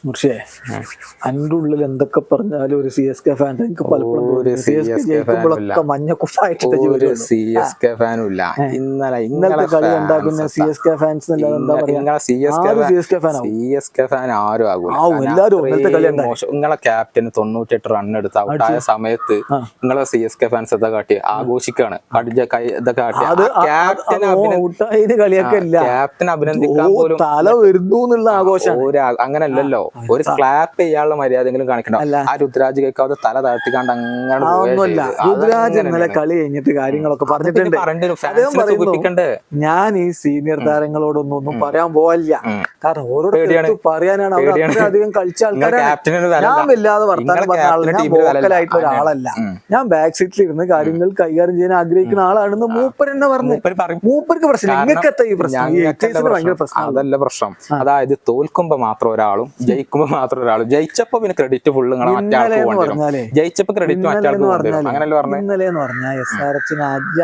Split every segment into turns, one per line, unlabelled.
പക്ഷേ അതിൻ്റെ ഉള്ളിൽ എന്തൊക്കെ പറഞ്ഞാലും ഒരു CSK ഫാൻ എനിക്ക് പലപ്പോഴും ജയിക്കുമ്പോഴൊക്കെ മഞ്ഞ കുപ്പായിട്ട് ഇന്നലത്തെ കളി കണ്ടാ പിന്നെ CSK ഫാൻസ് എല്ലാവരും
നിങ്ങളെ ക്യാപ്റ്റന് 98 റൺ എടുത്ത് ഔട്ടായ സമയത്ത് നിങ്ങളെ CSK ഫാൻസ് എന്താ കാട്ടി ആഘോഷിക്കാണ് ക്യാപ്റ്റൻ അഭിനന്ദിക്കാൻ പോലും
തല വരുന്നു എന്നുള്ള ആഘോഷം
അങ്ങനല്ലല്ലോ ഒരു ക്ലാപ്പ് ചെയ്യാനുള്ള മര്യാദയെങ്കിലും കാണിക്കണം ആ രുദ്രാജ് കേൾക്കാതെ തല താഴ്ത്തിക്കാണ്ട് അങ്ങനെ
രുദ്രാജ് ഇന്നലെ കളി കഴിഞ്ഞിട്ട് കാര്യങ്ങളൊക്കെ പറഞ്ഞിട്ടുണ്ട് ഞാൻ ഈ സീനിയർ താരങ്ങളോടൊന്നും പറയാൻ പോവില്ല കാരണം ഓരോട് പറയാനാണ് അവർ അത്രയധികം കളിച്ച ആൾക്കാരാണ് ഞാൻ വല്ലാതെ വർത്താനം പറഞ്ഞ ആളല്ല വോക്കലായിട്ടുള്ള ഒരാളല്ല ഞാൻ ബാക്ക് സീറ്റിൽ ഇരുന്ന് കാര്യങ്ങൾ കൈകാര്യം ചെയ്യാൻ ആഗ്രഹിക്കുന്ന ആളാണെന്ന് മൂപ്പർ എന്നെ പറഞ്ഞു മൂപ്പർക്ക് പ്രശ്നം നിങ്ങൾക്കെത്താ ഈ പ്രശ്നം ഭയങ്കര പ്രശ്നം
അതല്ല പ്രശ്നം അതായത് തോൽക്കുമ്പോ മാത്രം ഒരാളും ജയിക്കുമ്പോ മാത്രം ഒരാളും ജയിച്ചപ്പോ പിന്നെ ക്രെഡിറ്റ് ഫുള്ള് ജയിച്ചപ്പോ ക്രെഡിറ്റ് മറ്റാൾക്ക് അങ്ങനല്ലേ പറഞ്ഞു
ഇന്നലെ എന്ന് പറഞ്ഞാൽ SRH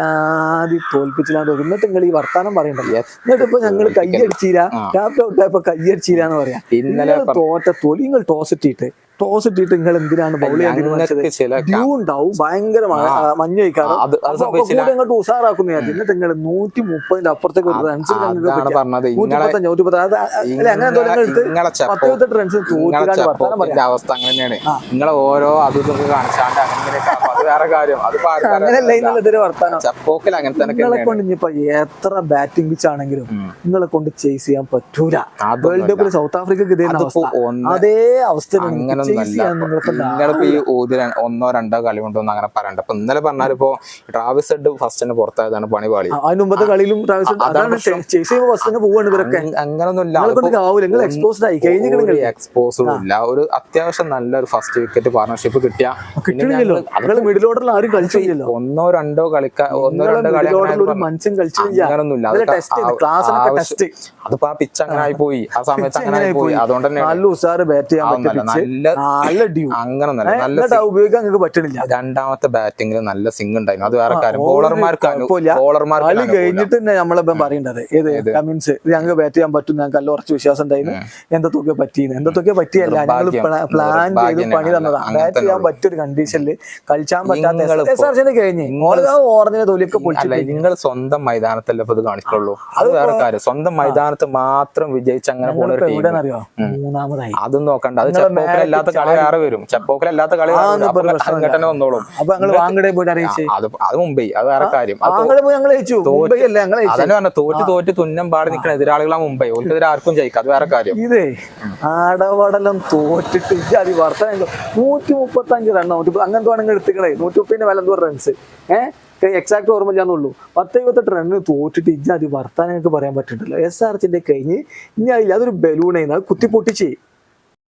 ആദ്യം തോൽപ്പിച്ചില്ലാണ്ട് എന്നിട്ട് നിങ്ങൾ ഈ വർത്താനം പറയണ്ടല്ലോ എന്നിട്ട് ഇപ്പൊ ഞങ്ങൾ കയ്യടിച്ചില്ല ക്യാപ്റ്റൻ ഔട്ടായപ്പോ കയ്യടിച്ചില്ല എന്ന് പറയാം ഇന്നലെ തോറ്റ തോൽവി നിങ്ങൾ ടോസ് ഇട്ടിട്ട് നിങ്ങൾ എന്തിനാണ് ബൗൾ ചെയ്യാൻ ഉണ്ടാവും ഭയങ്കര മഞ്ഞ വയ്ക്കാറ് അങ്ങോട്ട് ഉസാറാക്കുന്ന എന്നിട്ട് നിങ്ങൾ 130 അപ്പുറത്തേക്ക് ഒരു റൺസ് 158 റൺസ്
അവസ്ഥ അങ്ങനെയാണ് നിങ്ങളെ ഓരോ അതൊക്കെ കാണിച്ചാണ്ട് അത് വേറെ കാര്യം ചപ്പോക്കിൽ അങ്ങനെ
നിങ്ങളെ കൊണ്ട് ഇനിയിപ്പോ എത്ര ബാറ്റിംഗ് പിച്ച് ആണെങ്കിലും നിങ്ങളെ കൊണ്ട് ചേസ് ചെയ്യാൻ പറ്റൂല വേൾഡ് കപ്പിൽ സൗത്ത് ആഫ്രിക്കക്ക് ഇതേ അതേ അവസ്ഥ
നിങ്ങളിപ്പോ ഈ ഒന്നോ രണ്ടോ കളി കൊണ്ടൊന്നും അങ്ങനെ പറയണ്ട. ഇപ്പൊ ഇന്നലെ പറഞ്ഞാലിപ്പോ ട്രാവിസ് ഹെഡ് ഫസ്റ്റ് തന്നെ പുറത്തായതാണ് പണിപാളി.
അതിന് മുമ്പത്തെ കളിയിലും
എക്സ്പോസും ഇല്ല. ഒരു അത്യാവശ്യം നല്ലൊരു ഫസ്റ്റ് വിക്കറ്റ് പാർട്ണർഷിപ്പ് കിട്ടിയ ഒന്നോ രണ്ടോ അങ്ങനൊന്നുമില്ല. അതിപ്പോ ആ പിച്ച് അങ്ങനെ ആയി പോയി, ആ സമയത്ത് അങ്ങനെ ആയി പോയി. അതുകൊണ്ട് തന്നെ രണ്ടാമത്തെ ബാറ്റിംഗിൽ നല്ല സിംഗ് ഉണ്ടായിരുന്നു. അത് വേറെ കാര്യം. ബോളർമാർക്ക്
കഴിഞ്ഞിട്ട് നമ്മളിപ്പം പറയേണ്ടത് കമിൻസ് ഞങ്ങൾക്ക് ബാറ്റ് ചെയ്യാൻ പറ്റും, ഞങ്ങൾക്ക് നല്ല ഉറച്ച വിശ്വാസം ഉണ്ടായിരുന്നു. എന്തൊക്കെ പറ്റിയെന്ന് എന്തൊക്കെ പറ്റിയല്ല, ഞങ്ങൾ പ്ലാൻ ചെയ്ത് പണി തന്നതാ. ബാറ്റ് ചെയ്യാൻ പറ്റിയൊരു കണ്ടീഷനിൽ കളിച്ചാൻ പറ്റാത്ത കഴിഞ്ഞ് ഓറഞ്ചിനെ തൊലിയൊക്കെ പൊളിച്ചില്ല.
നിങ്ങൾ സ്വന്തം മൈതാനത്തല്ലേ ഇപ്പൊ ഇത് കാണിക്കുള്ളൂ. അത് വേറെ കാര്യം. സ്വന്തം മൈതാനത്ത് മാത്രം വിജയിച്ച് അങ്ങനെ പോകുന്ന
മൂന്നാമതായി
അതും നോക്കണ്ട. അത് ചെപ്പോക്കിലല്ലാത്ത കളി വേറെ വരും. ചെപ്പോക്കിലല്ലാത്ത കളി അങ്ങോട്ടന്നെ വന്നോളും. അത് മുംബൈ, അത് വേറെ കാര്യം. അതന്നെ പറഞ്ഞ തോറ്റ് തുന്നം പാടി നിൽക്കുന്ന എതിരാളികളാ മുംബൈ. ഓർക്കെതിരെ ആർക്കും ജയിക്കാം, അത് വേറെ കാര്യം.
ഇതേ ആടവടലം തോറ്റിട്ട് അത് വർത്തമാനം 135 റൺ അങ്ങനത്തെ വേണമെങ്കിൽ എടുത്തുകളെ 130 വില എന്തോ റൺസ് എക്സാക്ട് ഓർമ്മയില്ലാന്നുള്ളൂ. 10-28 റണ്ണ് തോറ്റിട്ട് അത് വർത്താനങ്ങൾക്ക് പറയാൻ പറ്റുന്നുണ്ടല്ലോ. SRH കഴിഞ്ഞ് ഇനി അതില്ല, അതൊരു ബലൂണായിരുന്നു, അത് കുത്തി പൊട്ടിച്ച്